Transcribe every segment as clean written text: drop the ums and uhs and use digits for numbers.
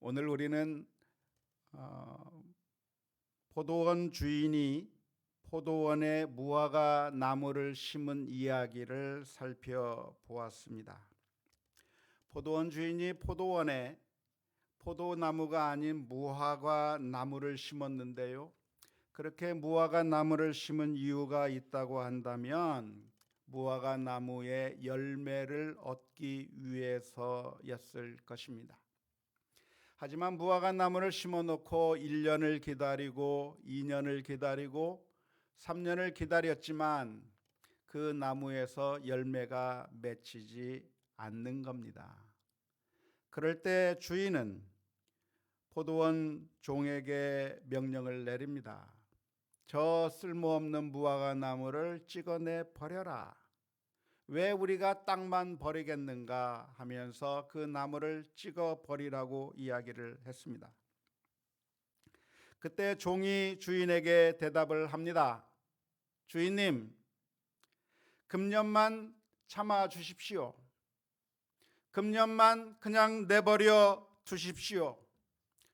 오늘 우리는 포도원 주인이 포도원에 무화과 나무를 심은 이야기를 살펴보았습니다. 포도원 주인이 포도원에 포도나무가 아닌 무화과 나무를 심었는데요, 그렇게 무화과 나무를 심은 이유가 있다고 한다면 무화과 나무의 열매를 얻기 위해서였을 것입니다. 하지만 무화과 나무를 심어놓고 1년을 기다리고 2년을 기다리고 3년을 기다렸지만 그 나무에서 열매가 맺히지 않는 겁니다. 그럴 때 주인은 포도원 종에게 명령을 내립니다. 저 쓸모없는 무화과 나무를 찍어내 버려라. 왜 우리가 땅만 버리겠는가 하면서 그 나무를 찍어 버리라고 이야기를 했습니다. 그때 종이 주인에게 대답을 합니다. 주인님, 금년만 참아 주십시오. 금년만 그냥 내버려 두십시오.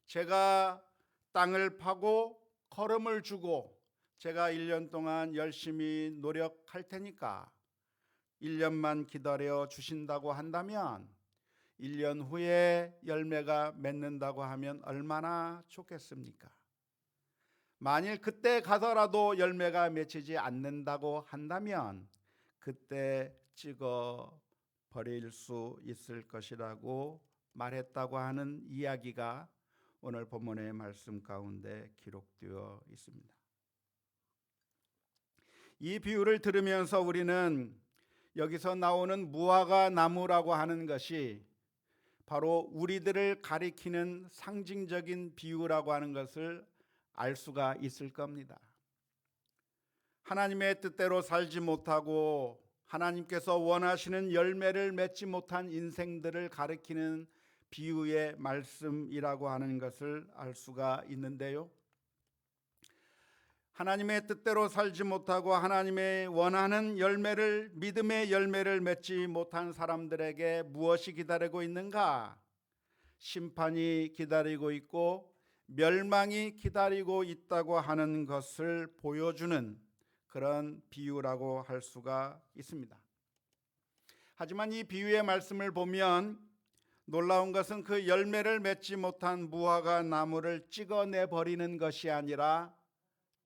제가 땅을 파고 거름을 주고 제가 1년 동안 열심히 노력할 테니까 1년만 기다려 주신다고 한다면 1년 후에 열매가 맺는다고 하면 얼마나 좋겠습니까? 만일 그때 가더라도 열매가 맺히지 않는다고 한다면 그때 찍어 버릴 수 있을 것이라고 말했다고 하는 이야기가 오늘 본문의 말씀 가운데 기록되어 있습니다. 이 비유를 들으면서 우리는 여기서 나오는 무화과 나무라고 하는 것이 바로 우리들을 가리키는 상징적인 비유라고 하는 것을 알 수가 있을 겁니다. 하나님의 뜻대로 살지 못하고 하나님께서 원하시는 열매를 맺지 못한 인생들을 가리키는 비유의 말씀이라고 하는 것을 알 수가 있는데요, 하나님의 뜻대로 살지 못하고 하나님의 원하는 열매를, 믿음의 열매를 맺지 못한 사람들에게 무엇이 기다리고 있는가? 심판이 기다리고 있고 멸망이 기다리고 있다고 하는 것을 보여주는 그런 비유라고 할 수가 있습니다. 하지만 이 비유의 말씀을 보면 놀라운 것은 그 열매를 맺지 못한 무화과 나무를 찍어내 버리는 것이 아니라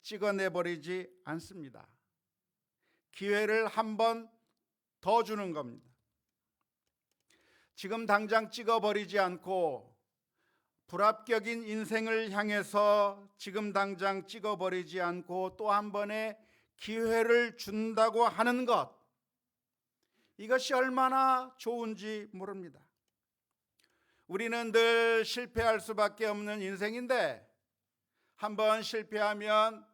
찍어내 버리지 않습니다. 기회를 한 번 더 주는 겁니다. 지금 당장 찍어버리지 않고 불합격인 인생을 향해서 지금 당장 찍어버리지 않고 또 한 번의 기회를 준다고 하는 것, 이것이 얼마나 좋은지 모릅니다. 우리는 늘 실패할 수밖에 없는 인생인데 한 번 실패하면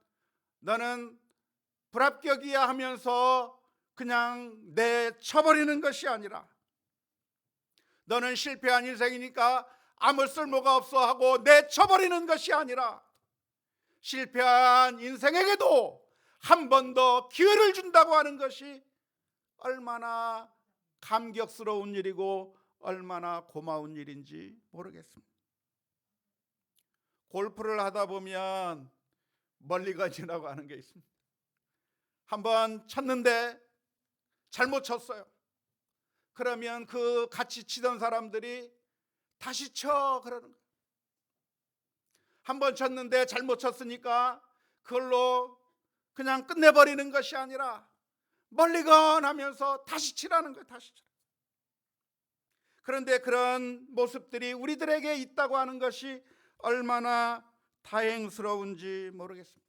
너는 불합격이야 하면서 그냥 내쳐버리는 것이 아니라 너는 실패한 인생이니까 아무 쓸모가 없어 하고 내쳐버리는 것이 아니라 실패한 인생에게도 한 번 더 기회를 준다고 하는 것이 얼마나 감격스러운 일이고 얼마나 고마운 일인지 모르겠습니다. 골프를 하다 보면 멀리건이라고 하는 게 있습니다. 한번 쳤는데 잘못 쳤어요. 그러면 그 같이 치던 사람들이 다시 쳐 그러는 거예요. 한번 쳤는데 잘못 쳤으니까 그걸로 그냥 끝내버리는 것이 아니라 멀리건 하면서 다시 치라는 거예요. 다시 쳐. 그런데 그런 모습들이 우리들에게 있다고 하는 것이 얼마나 다행스러운지 모르겠습니다.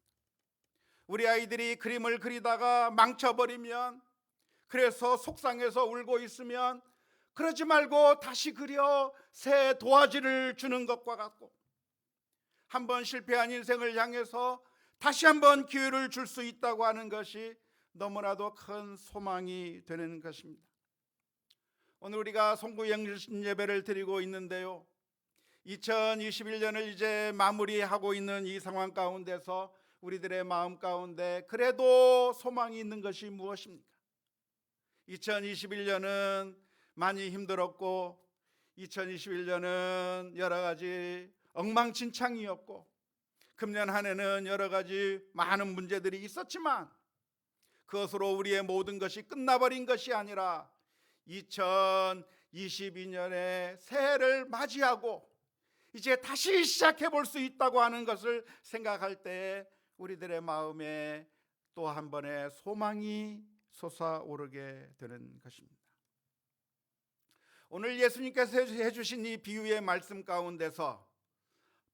우리 아이들이 그림을 그리다가 망쳐버리면, 그래서 속상해서 울고 있으면 그러지 말고 다시 그려 새 도화지를 주는 것과 같고, 한번 실패한 인생을 향해서 다시 한번 기회를 줄 수 있다고 하는 것이 너무나도 큰 소망이 되는 것입니다. 오늘 우리가 송구영신 예배를 드리고 있는데요, 2021년을 이제 마무리하고 있는 이 상황 가운데서 우리들의 마음 가운데 그래도 소망이 있는 것이 무엇입니까? 2021년은 많이 힘들었고 2021년은 여러 가지 엉망진창이었고 금년 한 해는 여러 가지 많은 문제들이 있었지만 그것으로 우리의 모든 것이 끝나버린 것이 아니라 2022년의 새해를 맞이하고 이제 다시 시작해 볼 수 있다고 하는 것을 생각할 때 우리들의 마음에 또 한 번의 소망이 솟아오르게 되는 것입니다. 오늘 예수님께서 해주신 이 비유의 말씀 가운데서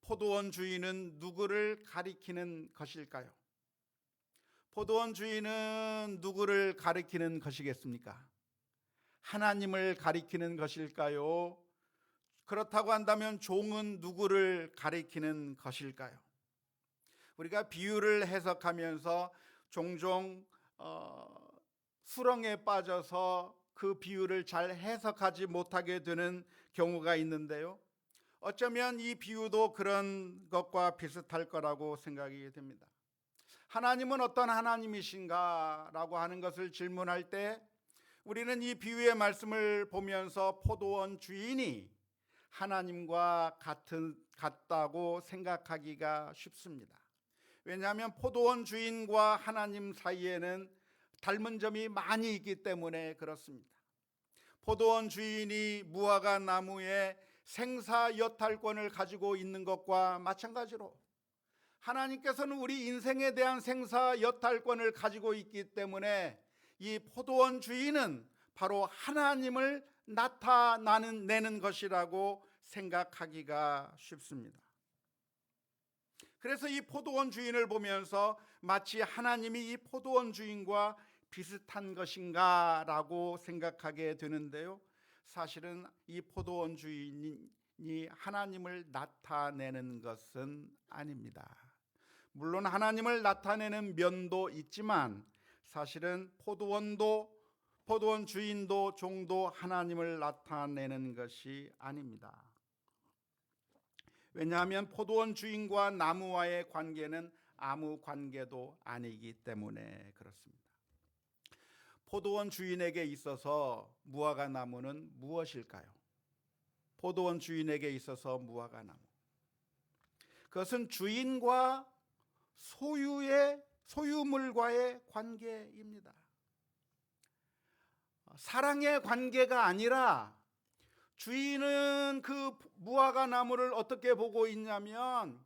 포도원 주인은 누구를 가리키는 것일까요? 포도원 주인은 누구를 가리키는 것이겠습니까? 하나님을 가리키는 것일까요? 그렇다고 한다면 종은 누구를 가리키는 것일까요? 우리가 비유를 해석하면서 종종 수렁에 빠져서 그 비유를 잘 해석하지 못하게 되는 경우가 있는데요. 어쩌면 이 비유도 그런 것과 비슷할 거라고 생각이 됩니다. 하나님은 어떤 하나님이신가? 라고 하는 것을 질문할 때 우리는 이 비유의 말씀을 보면서 포도원 주인이 하나님과 같다고 생각하기가 쉽습니다. 왜냐하면 포도원 주인과 하나님 사이에는 닮은 점이 많이 있기 때문에 그렇습니다. 포도원 주인이 무화과 나무에 생사 여탈권을 가지고 있는 것과 마찬가지로 하나님께서는 우리 인생에 대한 생사 여탈권을 가지고 있기 때문에 이 포도원 주인은 바로 하나님을 나타내는 것이라고 생각하기가 쉽습니다. 그래서 이 포도원 주인을 보면서 마치 하나님이 이 포도원 주인과 비슷한 것인가 라고 생각하게 되는데요. 사실은 이 포도원 주인이 하나님을 나타내는 것은 아닙니다. 물론 하나님을 나타내는 면도 있지만 사실은 포도원 주인도 종도 하나님을 나타내는 것이 아닙니다. 왜냐하면 포도원 주인과 나무와의 관계는 아무 관계도 아니기 때문에 그렇습니다. 포도원 주인에게 있어서 무화과 나무는 무엇일까요? 포도원 주인에게 있어서 무화과 나무, 그것은 주인과 소유물과의 관계입니다. 사랑의 관계가 아니라 주인은 그 무화과 나무를 어떻게 보고 있냐면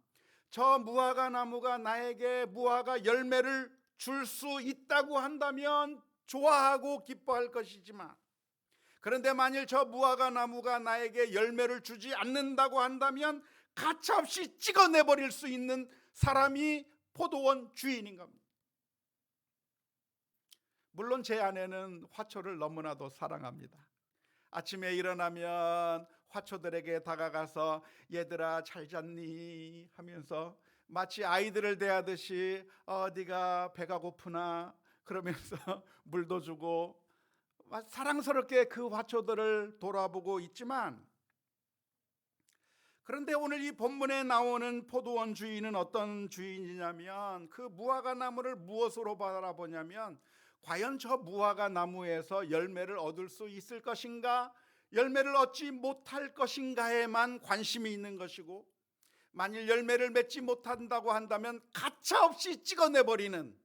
저 무화과 나무가 나에게 무화과 열매를 줄 수 있다고 한다면 좋아하고 기뻐할 것이지만, 그런데 만일 저 무화과 나무가 나에게 열매를 주지 않는다고 한다면 가차없이 찍어내버릴 수 있는 사람이 포도원 주인인 겁니다. 물론 제 아내는 화초를 너무나도 사랑합니다. 아침에 일어나면 화초들에게 다가가서 얘들아 잘 잤니? 하면서 마치 아이들을 대하듯이 네가 배가 고프나? 그러면서 물도 주고 사랑스럽게 그 화초들을 돌아보고 있지만, 그런데 오늘 이 본문에 나오는 포도원 주인은 어떤 주인이냐면 그 무화과 나무를 무엇으로 바라보냐면 과연 저 무화과 나무에서 열매를 얻을 수 있을 것인가, 열매를 얻지 못할 것인가에만 관심이 있는 것이고, 만일 열매를 맺지 못한다고 한다면 가차없이 찍어내버리는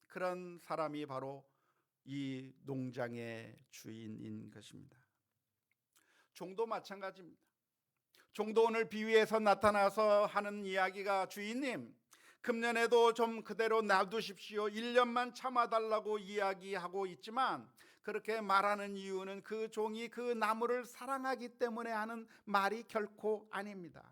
그런 사람이 바로 이 농장의 주인인 것입니다. 종도 마찬가지입니다. 종도 오늘 비유에서 나타나서 하는 이야기가 주인님, 금년에도 좀 그대로 놔두십시오. 1년만 참아달라고 이야기하고 있지만 그렇게 말하는 이유는 그 종이 그 나무를 사랑하기 때문에 하는 말이 결코 아닙니다.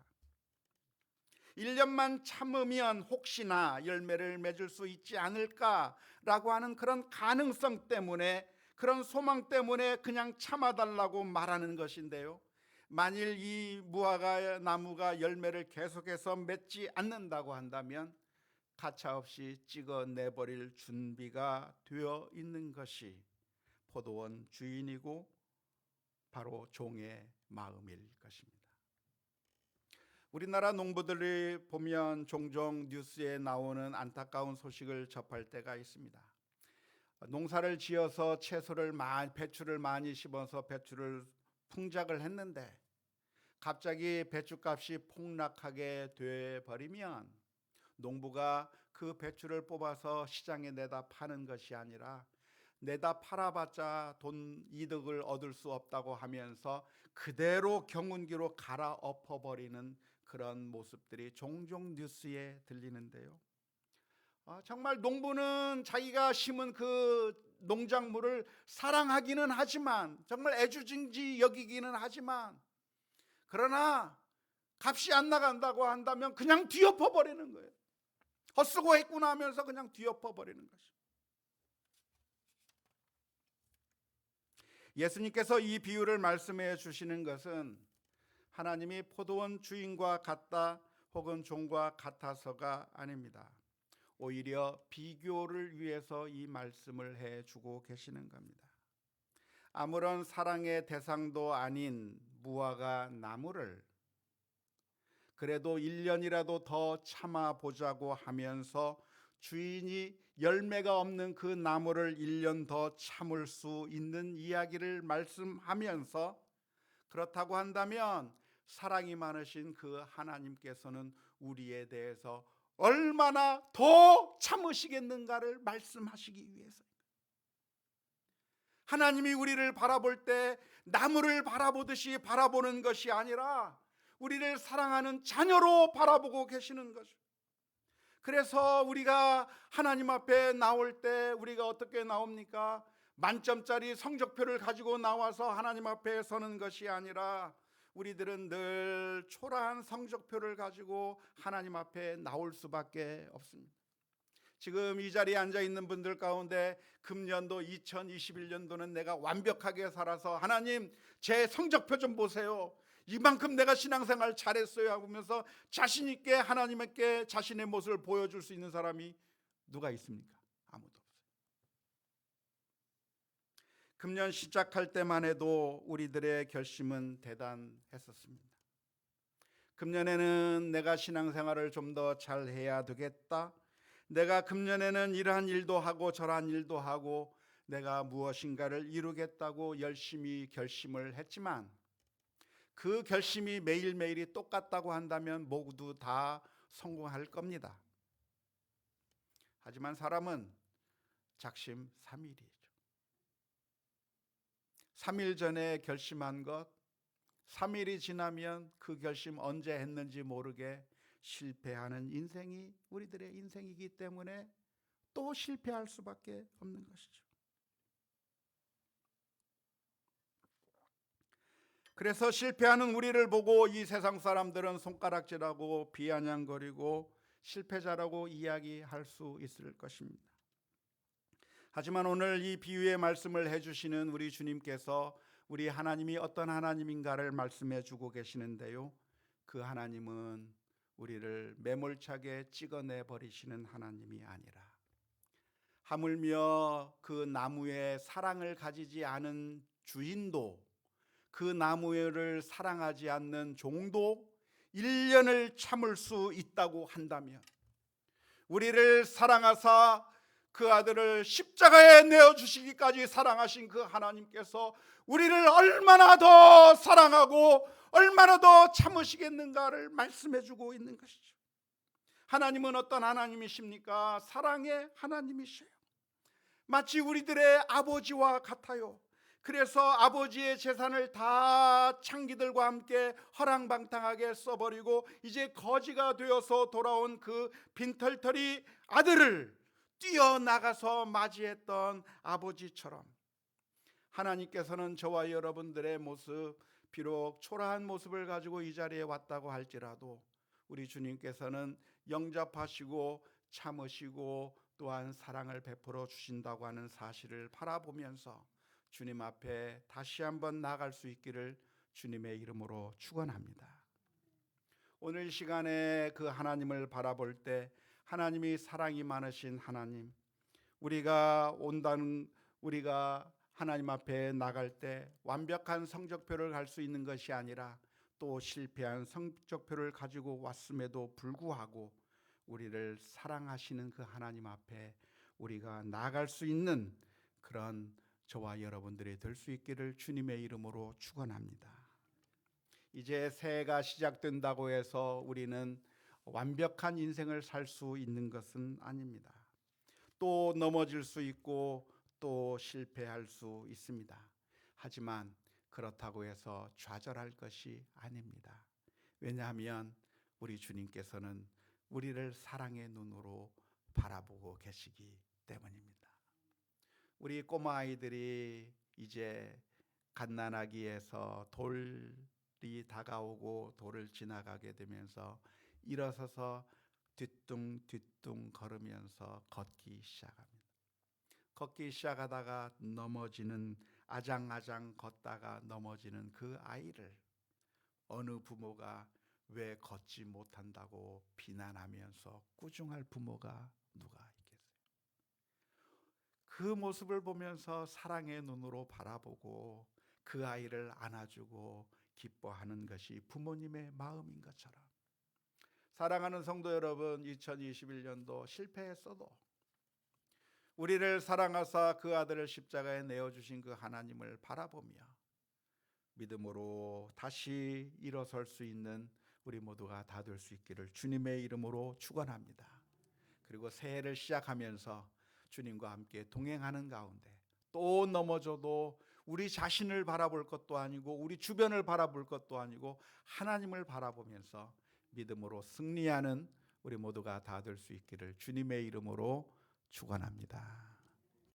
1년만 참으면 혹시나 열매를 맺을 수 있지 않을까라고 하는 그런 가능성 때문에, 그런 소망 때문에 그냥 참아달라고 말하는 것인데요. 만일 이 무화과 나무가 열매를 계속해서 맺지 않는다고 한다면 가차없이 찍어내버릴 준비가 되어 있는 것이 포도원 주인이고 바로 종의 마음일 것입니다. 우리나라 농부들이 보면 종종 뉴스에 나오는 안타까운 소식을 접할 때가 있습니다. 농사를 지어서 배추를 많이 심어서 배추를 풍작을 했는데 갑자기 배추값이 폭락하게 돼 버리면 농부가 그 배추를 뽑아서 시장에 내다 파는 것이 아니라 내다 팔아봤자 돈 이득을 얻을 수 없다고 하면서 그대로 경운기로 갈아엎어 버리는 그런 모습들이 종종 뉴스에 들리는데요. 정말 농부는 자기가 심은 그 농작물을 사랑하기는 하지만, 정말 애주중지 여기기는 하지만, 그러나 값이 안 나간다고 한다면 그냥 뒤엎어 버리는 거예요. 헛수고 했구나 하면서 그냥 뒤엎어 버리는 것이죠. 예수님께서 이 비유를 말씀해 주시는 것은 하나님이 포도원 주인과 같다 혹은 종과 같아서가 아닙니다. 오히려 비교를 위해서 이 말씀을 해주고 계시는 겁니다. 아무런 사랑의 대상도 아닌 무화과 나무를 그래도 1년이라도 더 참아보자고 하면서 주인이 열매가 없는 그 나무를 1년 더 참을 수 있는 이야기를 말씀하면서, 그렇다고 한다면 사랑이 많으신 그 하나님께서는 우리에 대해서 얼마나 더 참으시겠는가를 말씀하시기 위해서, 하나님이 우리를 바라볼 때 나무를 바라보듯이 바라보는 것이 아니라 우리를 사랑하는 자녀로 바라보고 계시는 거죠. 그래서 우리가 하나님 앞에 나올 때 우리가 어떻게 나옵니까? 만점짜리 성적표를 가지고 나와서 하나님 앞에 서는 것이 아니라 우리들은 늘 초라한 성적표를 가지고 하나님 앞에 나올 수밖에 없습니다. 지금 이 자리에 앉아 있는 분들 가운데 금년도 2021년도는 내가 완벽하게 살아서 하나님 제 성적표 좀 보세요, 이만큼 내가 신앙생활 잘했어요 하면서 자신 있게 하나님께 자신의 모습을 보여줄 수 있는 사람이 누가 있습니까? 아무도 없어요. 금년 시작할 때만 해도 우리들의 결심은 대단했었습니다. 금년에는 내가 신앙생활을 좀 더 잘해야 되겠다, 내가 금년에는 이러한 일도 하고 저러한 일도 하고 내가 무엇인가를 이루겠다고 열심히 결심을 했지만, 그 결심이 매일매일이 똑같다고 한다면 모두 다 성공할 겁니다. 하지만 사람은 작심삼일이죠. 3일 전에 결심한 것, 3일이 지나면 그 결심 언제 했는지 모르게 실패하는 인생이 우리들의 인생이기 때문에 또 실패할 수밖에 없는 것이죠. 그래서 실패하는 우리를 보고 이 세상 사람들은 손가락질하고 비아냥거리고 실패자라고 이야기할 수 있을 것입니다. 하지만 오늘 이 비유의 말씀을 해주시는 우리 주님께서 우리 하나님이 어떤 하나님인가를 말씀해 주고 계시는데요, 그 하나님은 우리를 매몰차게 찍어내 버리시는 하나님이 아니라 하물며 그 나무에 사랑을 가지지 않은 주인도, 그 나무를 사랑하지 않는 종도 1년을 참을 수 있다고 한다면, 우리를 사랑하사 그 아들을 십자가에 내어주시기까지 사랑하신 그 하나님께서 우리를 얼마나 더 사랑하고 얼마나 더 참으시겠는가를 말씀해 주고 있는 것이죠. 하나님은 어떤 하나님이십니까? 사랑의 하나님이셔요. 마치 우리들의 아버지와 같아요. 그래서 아버지의 재산을 다 창기들과 함께 허랑방탕하게 써버리고 이제 거지가 되어서 돌아온 그 빈털터리 아들을 뛰어나가서 맞이했던 아버지처럼, 하나님께서는 저와 여러분들의 모습, 비록 초라한 모습을 가지고 이 자리에 왔다고 할지라도 우리 주님께서는 영접하시고 참으시고 또한 사랑을 베풀어 주신다고 하는 사실을 바라보면서 주님 앞에 다시 한번 나아갈 수 있기를 주님의 이름으로 축원합니다. 오늘 이 시간에 그 하나님을 바라볼 때 하나님이 사랑이 많으신 하나님, 우리가 하나님 앞에 나갈 때 완벽한 성적표를 갈 수 있는 것이 아니라 또 실패한 성적표를 가지고 왔음에도 불구하고 우리를 사랑하시는 그 하나님 앞에 우리가 나아갈 수 있는 그런 저와 여러분들이 될 수 있기를 주님의 이름으로 축원합니다. 이제 새해가 시작된다고 해서 우리는 완벽한 인생을 살 수 있는 것은 아닙니다. 또 넘어질 수 있고 또 실패할 수 있습니다. 하지만 그렇다고 해서 좌절할 것이 아닙니다. 왜냐하면 우리 주님께서는 우리를 사랑의 눈으로 바라보고 계시기 때문입니다. 우리 꼬마 아이들이 이제 갓난아기에서 돌이 다가오고 돌을 지나가게 되면서 일어서서 뒤뚱뒤뚱 걸으면서 걷기 시작합니다. 걷기 시작하다가 넘어지는, 아장아장 걷다가 넘어지는 그 아이를 어느 부모가 왜 걷지 못한다고 비난하면서 꾸중할 부모가 누가 있겠어요? 그 모습을 보면서 사랑의 눈으로 바라보고 그 아이를 안아주고 기뻐하는 것이 부모님의 마음인 것처럼, 사랑하는 성도 여러분, 2021년도 실패했어도 우리를 사랑하사 그 아들을 십자가에 내어주신 그 하나님을 바라보며 믿음으로 다시 일어설 수 있는 우리 모두가 다 될 수 있기를 주님의 이름으로 축원합니다. 그리고 새해를 시작하면서 주님과 함께 동행하는 가운데 또 넘어져도 우리 자신을 바라볼 것도 아니고 우리 주변을 바라볼 것도 아니고 하나님을 바라보면서 믿음으로 승리하는 우리 모두가 다 될 수 있기를 주님의 이름으로 축원합니다.